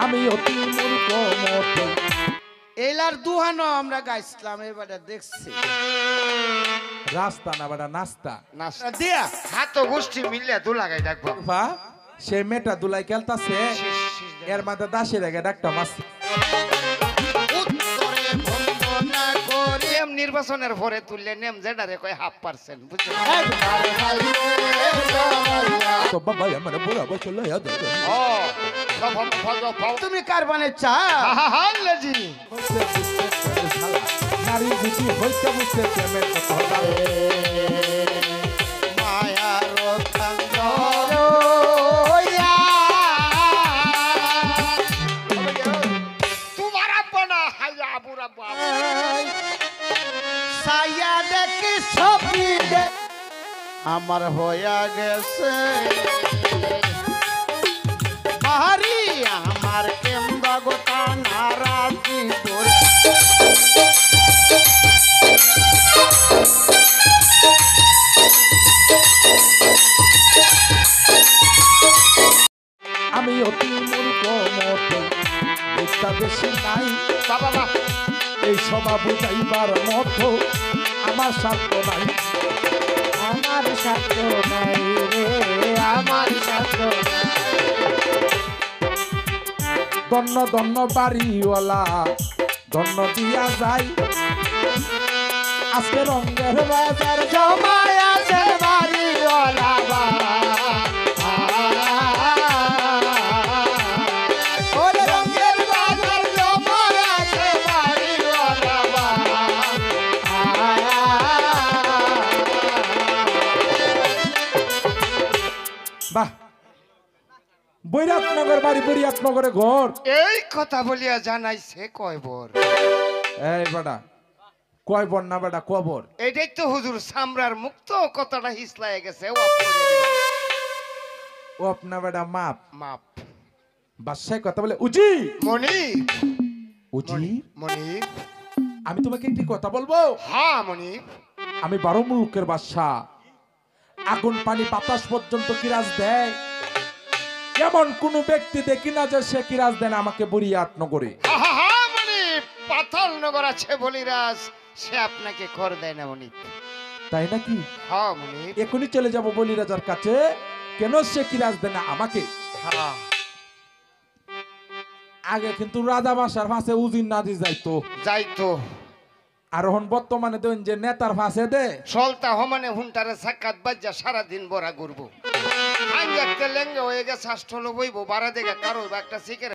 আমি অতি মূর্খ মতে। এলার দুহানো আমরা গাইছিলাম, এবারে দেখছি রাস্তা না বেটা নাস্তা। নাস্তা দিয়া হাত গোষ্ঠী মিললে দু লাগাই ডাকবো বা সে মেয়েটা দুলাই খেলতাছে, এর মাঝে দাসের আগে ডাকটা মাছ। নির্বাচনের পরে তুললে নেম যেটারে কয় 1/2% বুঝছো? তো বাবা আমার বুড়া বছর ও তুমি কার বানে চা হাল্লাজি নারী যদি হইতে বুঝতে প্রেমের কথা মায়ার তোমার আব্বা না হাইয়া আবুর আব্বা সাইয়া দেখি ছবি আমার হইয়া গেছে বাহারি আমার কেন্দ্র গোটা নারাজি তোর আমি অতি মূর্খ মতে বুঝতা বেশি নাই বাবা মা এই সভা বুঝাইবার মতো আমার স্বার্থ নাই। আমার সাথে নাই রে আমার সাথে দন্ন দন্ন বাড়িওয়ালা দন্ন দিয়া যায় আজকে রঙের বাজার জমায় আছে বাড়িওয়ালা ওরে রঙের বাজার জমায় আছে বাড়িওয়ালা বাহ বৈরাটনগর বাড়ি বৈরাটনগরে ঘর। এই কথা বলিয়া জানাইছে কয় বর এই বেটা কয় বর না বেটা কবর। এটাই তো হুজুর সামরার মুক্ত কথাটা হিসলায় গেছে ও আপনা বেটা মাপ মাপ বাদশাহ কথা বলে উজি মনি উজি মনি আমি তোমাকে একটি কথা বলবো। হ্যাঁ মনি আমি 12 মুলুকের বাদশা, আগুন পানি বাতাস পর্যন্ত কিরাজ দেয় এমন কোন ব্যক্তি দেখি না যে সে কিরাজ দেন আমাকে বরিয়াত নগরে। মনি পাথর নগর আছে বলিরাজ সে আপনাকে কর দেয় না মনি। তাই নাকি? হ্যাঁ মনি এখনই চলে যাব বলিরাজার কাছে, কেন সে কিরাজ দেন না আমাকে। হ্যাঁ আগে কিন্তু রাজা বাসার ফাঁসে উজির নাদি যাইতো, যাইতো আর এখন বর্তমানে দেন যে নেতার ফাঁসে দে সলতা হমানে হুন্টারে সাক্ষাৎ বাজ্যা সারাদিন বড়া ঘুরবো। আঞ্জাকতে লেঙ্গে হয়ে গেছে আষ্টলো বইবো বারা দেখে কারো একটা সিগারেট